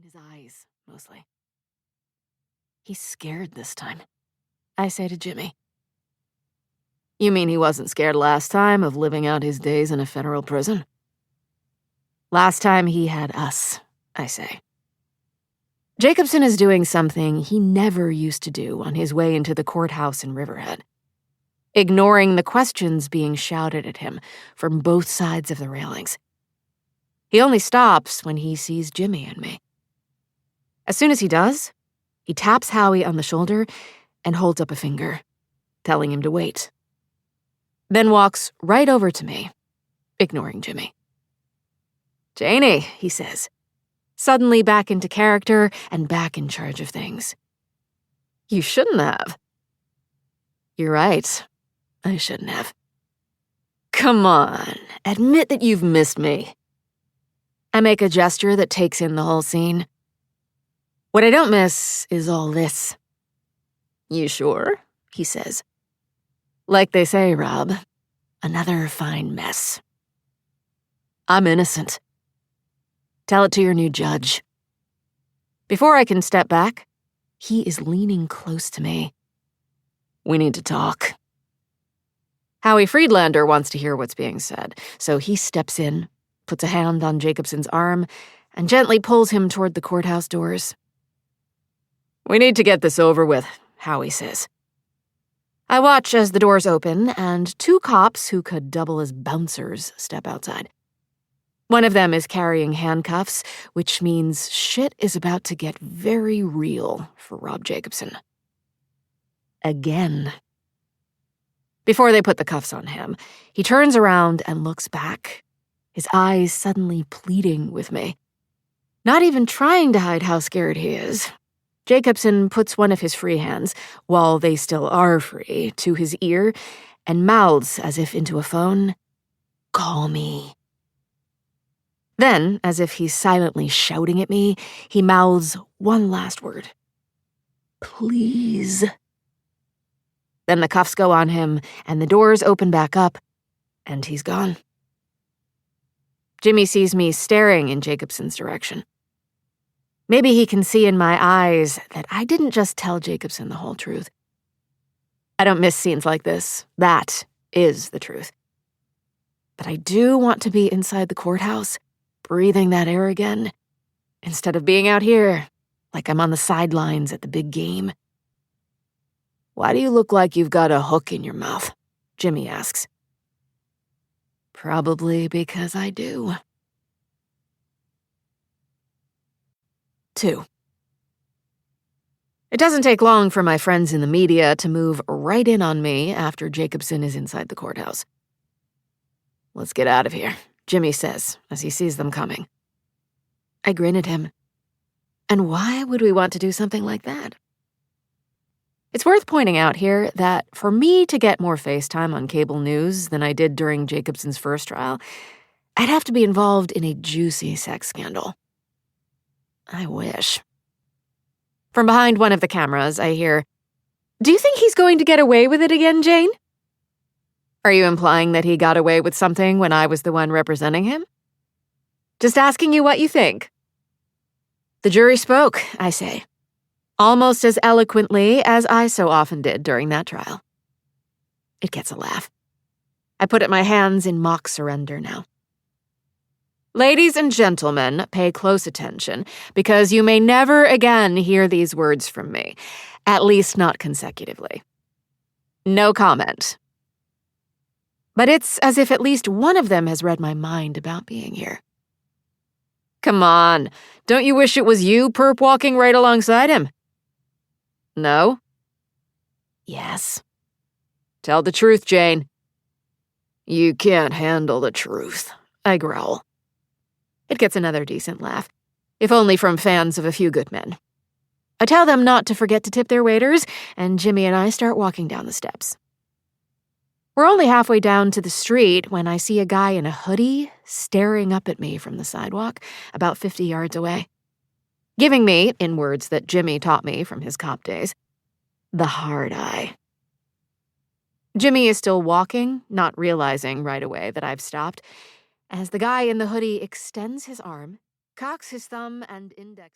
in his eyes, mostly. He's scared this time, I say to Jimmy. You mean he wasn't scared last time of living out his days in a federal prison? Last time he had us, I say. Jacobson is doing something he never used to do on his way into the courthouse in Riverhead. Ignoring the questions being shouted at him from both sides of the railings. He only stops when he sees Jimmy and me. As soon as he does, he taps Howie on the shoulder and holds up a finger, telling him to wait. Then walks right over to me, ignoring Jimmy. Janie, he says, suddenly back into character and back in charge of things. You shouldn't have. You're right. I shouldn't have. Come on, admit that you've missed me. I make a gesture that takes in the whole scene. What I don't miss is all this. You sure? He says. Like they say, Rob, another fine mess. I'm innocent. Tell it to your new judge. Before I can step back, he is leaning close to me. We need to talk. Howie Friedlander wants to hear what's being said, so he steps in, puts a hand on Jacobson's arm, and gently pulls him toward the courthouse doors. We need to get this over with, Howie says. I watch as the doors open and 2 cops who could double as bouncers step outside. One of them is carrying handcuffs, which means shit is about to get very real for Rob Jacobson. Again. Before they put the cuffs on him, he turns around and looks back, his eyes suddenly pleading with me. Not even trying to hide how scared he is. Jacobson puts one of his free hands, while they still are free, to his ear and mouths as if into a phone, "Call me." Then, as if he's silently shouting at me, he mouths one last word. Please. Then the cuffs go on him, and the doors open back up, and he's gone. Jimmy sees me staring in Jacobson's direction. Maybe he can see in my eyes that I didn't just tell Jacobson the whole truth. I don't miss scenes like this. That is the truth. But I do want to be inside the courthouse, breathing that air again, instead of being out here, like I'm on the sidelines at the big game. Why do you look like you've got a hook in your mouth? Jimmy asks. Probably because I do. 2. It doesn't take long for my friends in the media to move right in on me after Jacobson is inside the courthouse. Let's get out of here, Jimmy says as he sees them coming. I grin at him. And why would we want to do something like that? It's worth pointing out here that for me to get more FaceTime on cable news than I did during Jacobson's first trial, I'd have to be involved in a juicy sex scandal. I wish. From behind one of the cameras, I hear, Do you think he's going to get away with it again, Jane? Are you implying that he got away with something when I was the one representing him? Just asking you what you think. The jury spoke, I say, almost as eloquently as I so often did during that trial. It gets a laugh. I put up my hands in mock surrender now. Ladies and gentlemen, pay close attention, because you may never again hear these words from me, at least not consecutively. No comment. But it's as if at least one of them has read my mind about being here. Come on, don't you wish it was you perp walking right alongside him? No? Yes. Tell the truth, Jane. You can't handle the truth, I growl. It gets another decent laugh, if only from fans of A Few Good Men. I tell them not to forget to tip their waiters, and Jimmy and I start walking down the steps. We're only halfway down to the street when I see a guy in a hoodie staring up at me from the sidewalk, about 50 yards away, giving me, in words that Jimmy taught me from his cop days, the hard eye. Jimmy is still walking, not realizing right away that I've stopped, as the guy in the hoodie extends his arm, cocks his thumb and index